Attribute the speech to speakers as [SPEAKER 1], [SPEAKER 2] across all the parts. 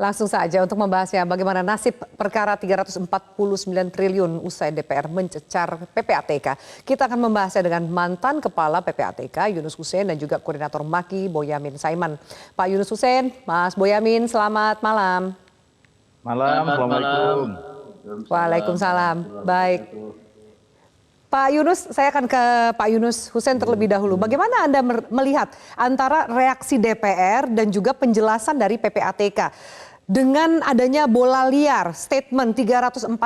[SPEAKER 1] Langsung saja untuk membahasnya bagaimana nasib perkara 349 triliun usai DPR mencecar PPATK. Kita akan membahasnya dengan mantan Kepala PPATK Yunus Hussein dan juga Koordinator Maki Boyamin Saiman. Pak Yunus Hussein, Mas Boyamin, selamat malam.
[SPEAKER 2] Malam, Assalamualaikum.
[SPEAKER 1] Waalaikumsalam. Baik. Pak Yunus, saya akan ke Pak Yunus Hussein terlebih dahulu. Bagaimana Anda melihat antara reaksi DPR dan juga penjelasan dari PPATK dengan adanya bola liar, statement 349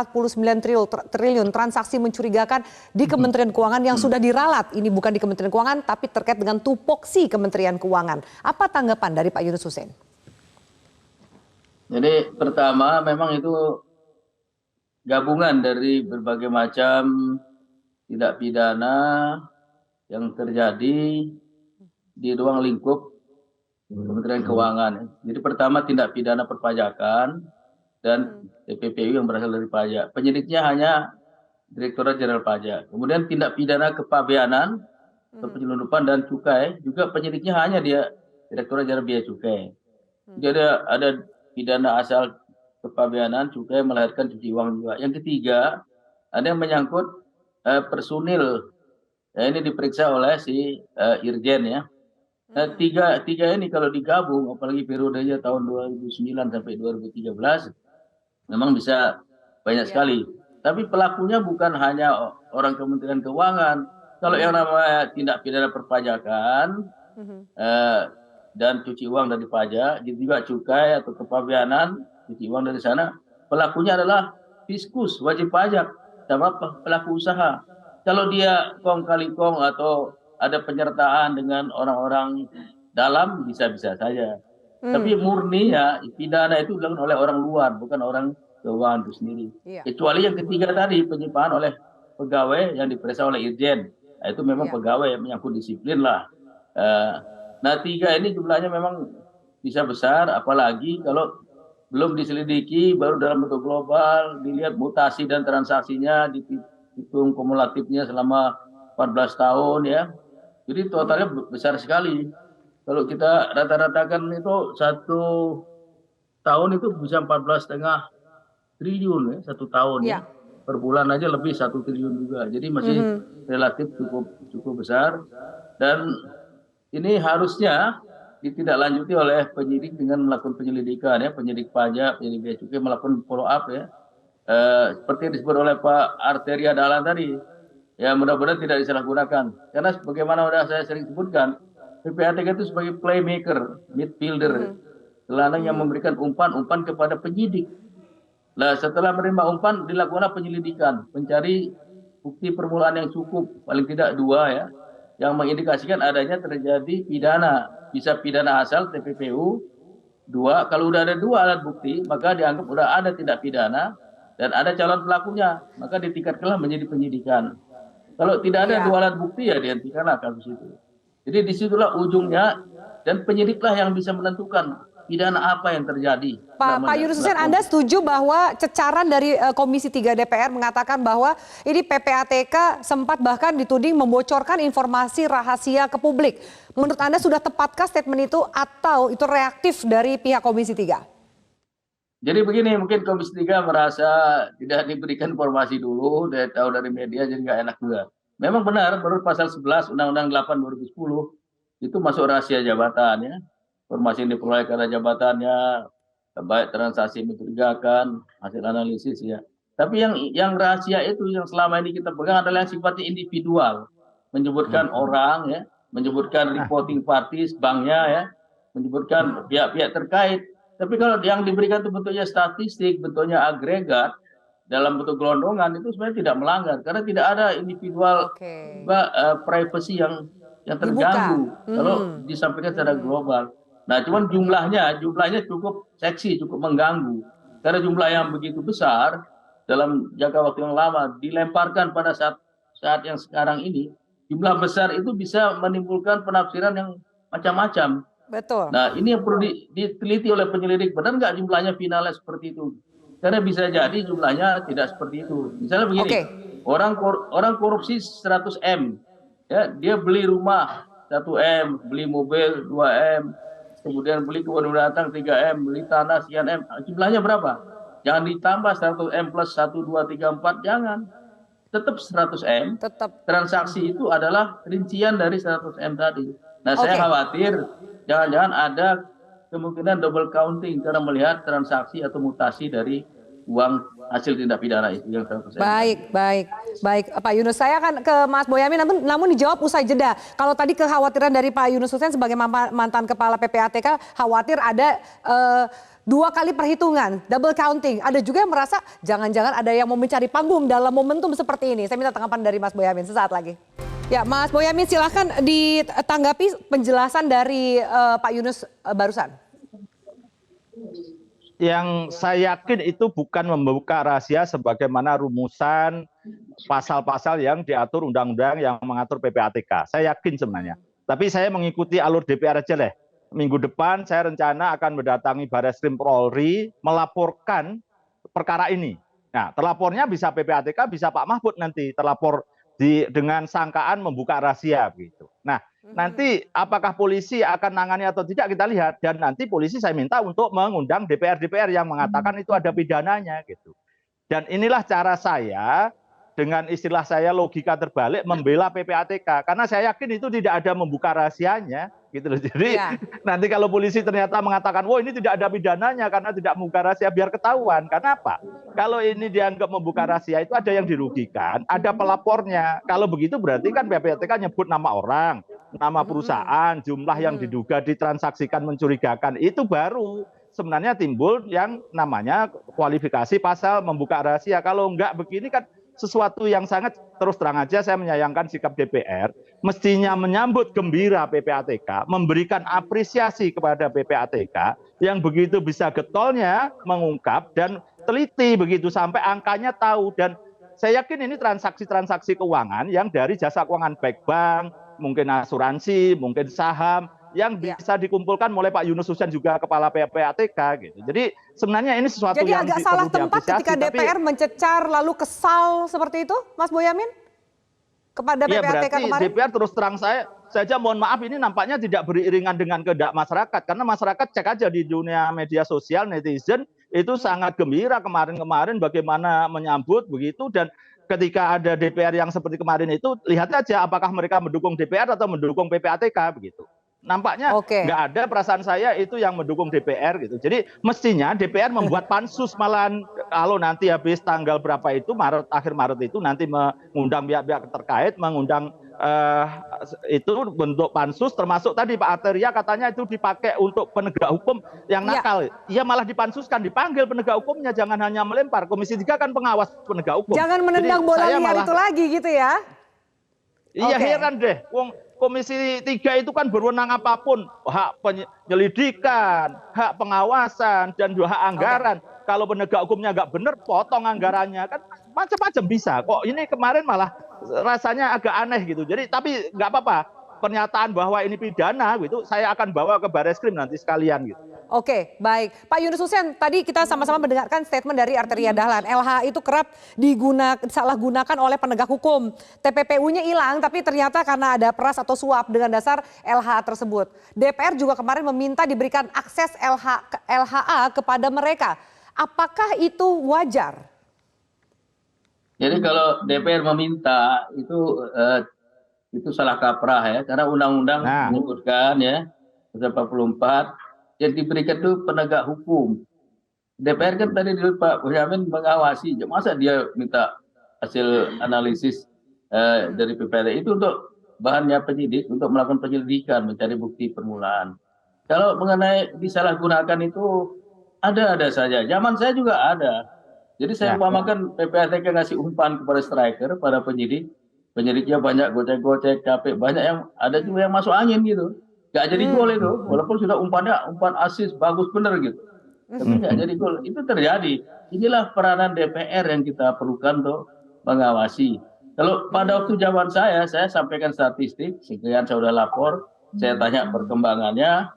[SPEAKER 1] triliun transaksi mencurigakan di Kementerian Keuangan yang sudah diralat. Ini bukan di Kementerian Keuangan tapi terkait dengan tupoksi Kementerian Keuangan. Apa tanggapan dari Pak Yunus Hussein?
[SPEAKER 3] Jadi pertama memang itu gabungan dari berbagai macam tindak pidana yang terjadi di ruang lingkup Kementerian Keuangan. Jadi pertama tindak pidana perpajakan dan TPPU yang berasal dari pajak. Penyidiknya hanya Direktorat Jenderal Pajak. Kemudian tindak pidana kepabeanan atau penyelundupan dan cukai, juga penyidiknya hanya dia Direktorat Jenderal Bea Cukai. Jadi ada pidana asal kepabeanan, cukai melahirkan cuci uang juga. Yang ketiga, ada yang menyangkut personil, ya, ini diperiksa oleh si Irjen ya. Nah, tiga ini kalau digabung, apalagi periodenya tahun 2009 sampai 2013, memang bisa banyak sekali. Tapi pelakunya bukan hanya orang Kementerian Keuangan. Kalau yang namanya tindak pidana perpajakan dan cuci uang dari pajak, juga cukai atau kepabeanan, cuci uang dari sana, pelakunya adalah fiskus, wajib pajak, sama pelaku usaha. Kalau dia kong kali kong atau ada penyertaan dengan orang-orang dalam, bisa-bisa saja. Tapi murninya pidana itu dilakukan oleh orang luar, bukan orang keuangan itu sendiri. Kecuali yang ketiga tadi, penyimpangan oleh pegawai yang diperiksa oleh Irjen. Nah, itu memang pegawai yang menyangkut disiplin lah. Nah, tiga ini jumlahnya memang bisa besar, apalagi kalau belum diselidiki, baru dalam bentuk global, dilihat mutasi dan transaksinya, dihitung kumulatifnya selama 14 tahun ya. Jadi totalnya besar sekali. Kalau kita rata-ratakan itu satu tahun itu bisa 14,5 triliun ya, satu tahun ya. Per bulan aja lebih 1 triliun juga. Jadi masih relatif cukup besar. Dan ini harusnya ditindaklanjuti oleh penyidik dengan melakukan penyelidikan ya, penyidik pajak, penyidik bea cukai melakukan follow up ya. Seperti yang disebut oleh Pak Arteria Dahlan tadi, ya mudah-mudahan tidak disalahgunakan. Karena sebagaimana sudah saya sering sebutkan, PPATK itu sebagai playmaker, midfielder, gelandang yang memberikan umpan kepada penyidik. Nah, setelah menerima umpan dilakukanlah penyelidikan, mencari bukti permulaan yang cukup, paling tidak 2 ya, yang mengindikasikan adanya terjadi pidana. Bisa pidana asal TPPU 2, kalau udah ada 2 alat bukti maka dianggap udah ada tindak pidana dan ada calon pelakunya, maka ditingkatkanlah menjadi penyidikan. Kalau tidak ada 2 alat bukti ya dihentikanlah kasus itu. Jadi disitulah ujungnya, dan penyidiklah yang bisa menentukan pidana apa yang terjadi.
[SPEAKER 1] Pak Yunus Hussein, Anda setuju bahwa cecaran dari Komisi 3 DPR mengatakan bahwa ini PPATK sempat bahkan dituding membocorkan informasi rahasia ke publik. Menurut Anda sudah tepatkah statement itu atau itu reaktif dari pihak Komisi 3?
[SPEAKER 3] Jadi begini, mungkin Komisi 3 merasa tidak diberikan informasi dulu, dia tahu dari media jadi nggak enak juga. Memang benar, menurut pasal 11 Undang-Undang 8 2010 itu masuk rahasia jabatan ya. Informasi yang diperoleh karena jabatannya, baik transaksi mencurigakan, hasil analisis ya. Tapi yang rahasia itu yang selama ini kita pegang adalah yang sifatnya individual, menyebutkan orang ya, menyebutkan reporting parties, banknya ya, menyebutkan pihak-pihak terkait. Tapi kalau yang diberikan itu bentuknya statistik, bentuknya agregat, dalam bentuk gelondongan, itu sebenarnya tidak melanggar karena tidak ada individual privacy yang terganggu kalau disampaikan secara global. Nah, cuman jumlahnya cukup seksi, cukup mengganggu. Karena jumlah yang begitu besar dalam jangka waktu yang lama dilemparkan pada saat yang sekarang ini, jumlah besar itu bisa menimbulkan penafsiran yang macam-macam.
[SPEAKER 1] Betul.
[SPEAKER 3] Nah, ini yang perlu diteliti oleh penyelidik, benar nggak jumlahnya finalnya seperti itu? Karena bisa jadi jumlahnya tidak seperti itu. Misalnya begini, orang korupsi 100 M, ya, dia beli rumah 1 M, beli mobil 2 M, kemudian beli kebun binatang 3M, beli tanah sekian M, jumlahnya berapa? Jangan ditambah 100M plus 1, 2, 3, 4, jangan. Tetap 100M,
[SPEAKER 1] Tetap.
[SPEAKER 3] transaksi itu adalah rincian dari 100M tadi. Nah, saya
[SPEAKER 1] Oke.
[SPEAKER 3] khawatir jangan-jangan ada kemungkinan double counting karena melihat transaksi atau mutasi dari uang hasil tindak pidana itu yang 100M.
[SPEAKER 1] Baik, Pak Yunus. Saya akan ke Mas Boyamin, namun dijawab usai jeda. Kalau tadi kekhawatiran dari Pak Yunus Hussein sebagai mantan kepala PPATK, khawatir ada 2 kali perhitungan, double counting. Ada juga yang merasa jangan-jangan ada yang mau mencari panggung dalam momentum seperti ini. Saya minta tanggapan dari Mas Boyamin sesaat lagi. Ya, Mas Boyamin silahkan ditanggapi penjelasan dari Pak Yunus barusan.
[SPEAKER 2] Yang saya yakin itu bukan membuka rahasia sebagaimana rumusan pasal-pasal yang diatur undang-undang yang mengatur PPATK. Saya yakin sebenarnya. Tapi saya mengikuti alur DPR aja deh. Minggu depan saya rencana akan mendatangi Barreskrim Polri melaporkan perkara ini. Nah, terlapornya bisa PPATK, bisa Pak Mahfud nanti terlapor dengan sangkaan membuka rahasia begitu. Nah, nanti apakah polisi akan nangani atau tidak kita lihat, dan nanti polisi saya minta untuk mengundang DPR yang mengatakan itu ada pidananya gitu. Dan inilah cara saya dengan istilah saya logika terbalik membela PPATK, karena saya yakin itu tidak ada membuka rahasianya gitu loh. Jadi nanti kalau polisi ternyata mengatakan wah ini tidak ada pidananya karena tidak membuka rahasia, biar ketahuan. Karena apa? Kalau ini dianggap membuka rahasia itu ada yang dirugikan, ada pelapornya. Kalau begitu berarti kan PPATK nyebut nama orang, nama perusahaan, jumlah yang diduga ditransaksikan mencurigakan, itu baru sebenarnya timbul yang namanya kualifikasi pasal membuka rahasia. Kalau enggak begini kan sesuatu yang sangat, terus terang aja saya menyayangkan sikap DPR, mestinya menyambut gembira PPATK, memberikan apresiasi kepada PPATK yang begitu bisa getolnya mengungkap dan teliti begitu sampai angkanya tahu. Dan saya yakin ini transaksi-transaksi keuangan yang dari jasa keuangan baik bank, mungkin asuransi, mungkin saham, yang bisa dikumpulkan oleh Pak Yunus Hussein juga kepala PPATK gitu. Jadi sebenarnya ini sesuatu
[SPEAKER 1] Jadi
[SPEAKER 2] yang
[SPEAKER 1] agak salah tempat ketika DPR
[SPEAKER 2] tapi
[SPEAKER 1] mencecar lalu kesal seperti itu, Mas Boyamin? Kepada
[SPEAKER 2] ya,
[SPEAKER 1] PPATK
[SPEAKER 2] berarti
[SPEAKER 1] kemarin?
[SPEAKER 2] DPR terus terang saya saja mohon maaf ini nampaknya tidak beriringan dengan kehendak masyarakat, karena masyarakat cek aja di dunia media sosial, netizen itu sangat gembira kemarin-kemarin bagaimana menyambut begitu. Dan ketika ada DPR yang seperti kemarin itu, lihat aja apakah mereka mendukung DPR atau mendukung PPATK begitu. Nampaknya nggak ada, perasaan saya itu yang mendukung DPR gitu. Jadi mestinya DPR membuat pansus, malahan kalau nanti habis tanggal berapa itu, Maret, akhir Maret itu nanti mengundang pihak-pihak terkait, mengundang itu bentuk pansus, termasuk tadi Pak Arteria katanya itu dipakai untuk penegak hukum yang nakal. Iya, malah dipansuskan, dipanggil penegak hukumnya, jangan hanya melempar. Komisi 3 kan pengawas penegak hukum.
[SPEAKER 1] Jangan menendang bola liar itu lagi gitu ya?
[SPEAKER 2] Iya, heran deh. Komisi 3 itu kan berwenang apapun, hak penyelidikan, hak pengawasan, dan juga hak anggaran. Kalau penegak hukumnya nggak benar, potong anggarannya, kan macam-macam bisa. Kok ini kemarin malah rasanya agak aneh gitu. Jadi tapi nggak apa-apa, pernyataan bahwa ini pidana gitu, saya akan bawa ke Barreskrim nanti sekalian gitu.
[SPEAKER 1] Oke, baik. Pak Yunus Hussein, tadi kita sama-sama mendengarkan statement dari Arteria Dahlan. LH itu kerap salah gunakan oleh penegak hukum. TPPU-nya hilang, tapi ternyata karena ada peras atau suap dengan dasar LH tersebut. DPR juga kemarin meminta diberikan akses LHA kepada mereka. Apakah itu wajar?
[SPEAKER 3] Jadi kalau DPR meminta itu salah kaprah ya, karena undang-undang menyebutkan ya, pasal 44 yang diberikan itu penegak hukum. DPR kan tadi Pak Boyamin mengawasi, masa dia minta hasil analisis dari PPATK itu untuk bahannya penyidik untuk melakukan penyelidikan, mencari bukti permulaan. Kalau mengenai disalahgunakan itu ada saja. Zaman saya juga ada. Jadi saya umpamakan PPATK ngasih umpan kepada striker, pada penyidik, penyidiknya banyak gocek-gocek, capek, banyak yang ada juga yang masuk angin gitu. Gak jadi gol itu, walaupun sudah umpan asis bagus bener gitu, tapi gak jadi gol. Itu terjadi. Inilah peranan DPR yang kita perlukan untuk mengawasi. Kalau pada waktu zaman saya sampaikan statistik, sekian saya sudah lapor, saya tanya perkembangannya,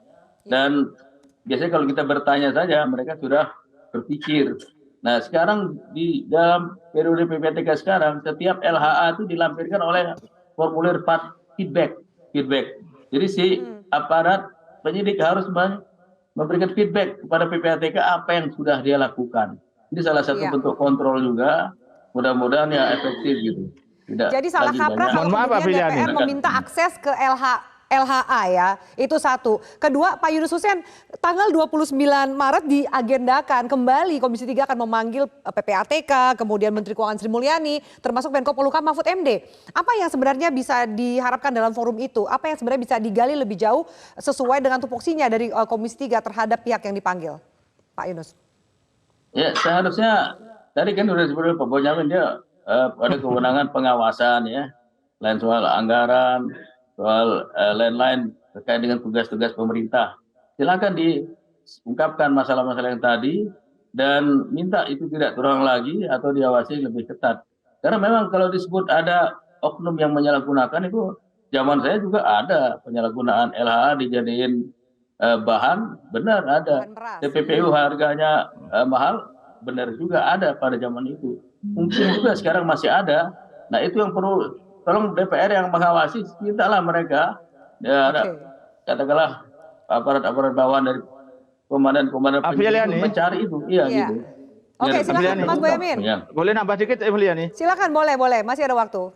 [SPEAKER 3] dan biasanya kalau kita bertanya saja, mereka sudah berpikir. Nah sekarang di dalam periode PPATK sekarang, setiap LHA itu dilampirkan oleh formulir feedback. Jadi si aparat penyidik harus memberikan feedback kepada PPATK apa yang sudah dia lakukan. Ini salah satu
[SPEAKER 1] Iya.
[SPEAKER 3] bentuk kontrol juga. Mudah-mudahan ya efektif gitu. Tidak
[SPEAKER 1] Jadi salah
[SPEAKER 3] lagi
[SPEAKER 1] kaprah
[SPEAKER 3] banyak.
[SPEAKER 1] kalau
[SPEAKER 2] Mohon maaf, Pak
[SPEAKER 1] kemudian
[SPEAKER 2] Filiani.
[SPEAKER 1] DPR meminta akses ke LHA ya, itu satu. Kedua, Pak Yunus Hussein, tanggal 29 Maret diagendakan kembali Komisi 3 akan memanggil PPATK, kemudian Menteri Keuangan Sri Mulyani, termasuk Menko Polhukam Mahfud MD. Apa yang sebenarnya bisa diharapkan dalam forum itu? Apa yang sebenarnya bisa digali lebih jauh sesuai dengan tupoksinya dari Komisi 3 terhadap pihak yang dipanggil? Pak Yunus.
[SPEAKER 3] Ya, seharusnya tadi kan sudah disebut Pak Boyamin, dia ada kewenangan pengawasan ya, lain soal anggaran, soal lain-lain terkait dengan tugas-tugas pemerintah. Silakan diungkapkan masalah-masalah yang tadi dan minta itu tidak terulang lagi atau diawasi lebih ketat. Karena memang kalau disebut ada oknum yang menyalahgunakan, itu zaman saya juga ada penyalahgunaan LHA dijadiin bahan, benar ada.
[SPEAKER 1] Bahan beras.
[SPEAKER 3] TPPU harganya mahal, benar juga ada pada zaman itu. Mungkin juga sekarang masih ada. Nah itu yang perlu, tolong DPR yang mengawasi, mintalah mereka, ya ada,
[SPEAKER 1] Oke.
[SPEAKER 3] katakanlah aparat-aparat bawahan dari komandan-komandan
[SPEAKER 2] Filiani.
[SPEAKER 3] itu mencari itu, iya
[SPEAKER 1] Iya.
[SPEAKER 3] gitu.
[SPEAKER 1] Oke,
[SPEAKER 3] Biar
[SPEAKER 1] silakan
[SPEAKER 2] Filiani.
[SPEAKER 1] Mas Boyamin.
[SPEAKER 3] Ya.
[SPEAKER 2] Boleh nambah dikit, Filiani?
[SPEAKER 1] Silakan, boleh, masih ada waktu.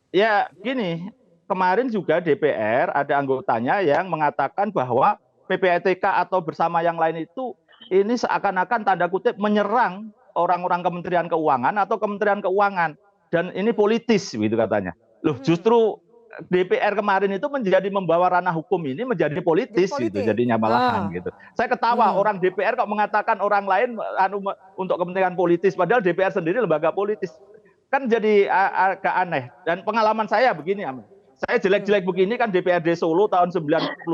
[SPEAKER 2] Ya, gini, kemarin juga DPR ada anggotanya yang mengatakan bahwa PPATK atau bersama yang lain itu ini seakan-akan tanda kutip menyerang orang-orang Kementerian Keuangan atau Kementerian Keuangan, dan ini politis gitu katanya. Loh, justru DPR kemarin itu menjadi membawa ranah hukum ini menjadi politis,
[SPEAKER 1] Jadi politik.
[SPEAKER 2] gitu jadinya malahan gitu. Saya ketawa orang DPR kok mengatakan orang lain untuk kepentingan politis, padahal DPR sendiri lembaga politis. Kan jadi agak aneh. Dan pengalaman saya begini, saya jelek-jelek begini kan DPRD Solo tahun 97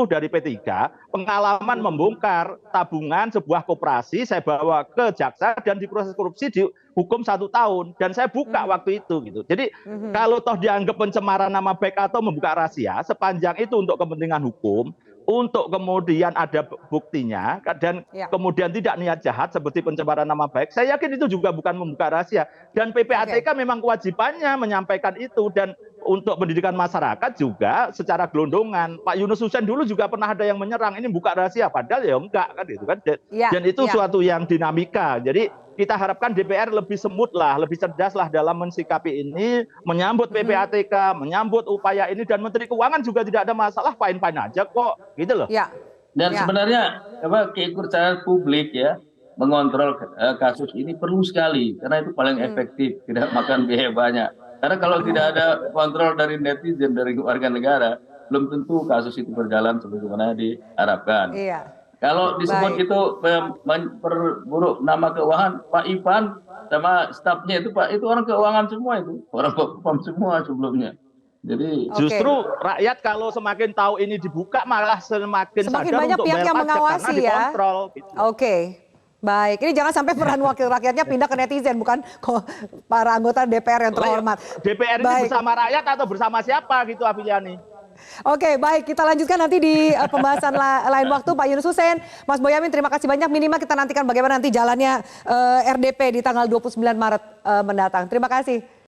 [SPEAKER 2] dari P3, pengalaman membongkar tabungan sebuah koperasi, saya bawa ke jaksa dan diproses korupsi dihukum 1 tahun, dan saya buka waktu itu gitu. Jadi kalau toh dianggap pencemaran nama baik atau membuka rahasia, sepanjang itu untuk kepentingan hukum, untuk kemudian ada buktinya dan kemudian tidak niat jahat seperti pencemaran nama baik, saya yakin itu juga bukan membuka rahasia. Dan PPATK memang kewajibannya menyampaikan itu, dan untuk pendidikan masyarakat juga secara gelondongan. Pak Yunus Hussein dulu juga pernah ada yang menyerang, ini buka rahasia, padahal ya enggak kan gitu kan. Dan itu suatu yang dinamika. Jadi kita harapkan DPR lebih semut lah, lebih cerdas lah dalam mensikapi ini, menyambut PPATK, menyambut upaya ini, dan Menteri Keuangan juga tidak ada masalah, fine-fine aja kok, gitu loh.
[SPEAKER 1] Ya.
[SPEAKER 3] Dan sebenarnya keikutsertaan publik ya mengontrol kasus ini perlu sekali, karena itu paling efektif, tidak makan biaya banyak. Karena kalau tidak ada kontrol dari netizen, dari warga negara, belum tentu kasus itu berjalan sebagaimana diharapkan.
[SPEAKER 1] Iya.
[SPEAKER 3] Kalau disebut itu memperburuk nama keuangan, Pak Ivan sama stafnya itu Pak, itu orang keuangan semua, itu orang Bapom semua sebelumnya. Jadi
[SPEAKER 2] justru rakyat kalau semakin tahu ini dibuka malah semakin sadar
[SPEAKER 1] banyak
[SPEAKER 2] untuk
[SPEAKER 1] pihak
[SPEAKER 2] bayar
[SPEAKER 1] yang
[SPEAKER 2] pajak
[SPEAKER 1] mengawasi
[SPEAKER 2] karena
[SPEAKER 1] ya.
[SPEAKER 2] dikontrol. Gitu.
[SPEAKER 1] Oke. Baik, ini jangan sampai peran wakil rakyatnya pindah ke netizen, bukan para anggota DPR yang terhormat.
[SPEAKER 2] DPR ini bersama rakyat atau bersama siapa gitu, Afiliani?
[SPEAKER 1] Oke, baik, kita lanjutkan nanti di pembahasan lain waktu. Pak Yunus Hussein, Mas Boyamin, terima kasih banyak. Minimal kita nantikan bagaimana nanti jalannya RDP di tanggal 29 Maret mendatang. Terima kasih.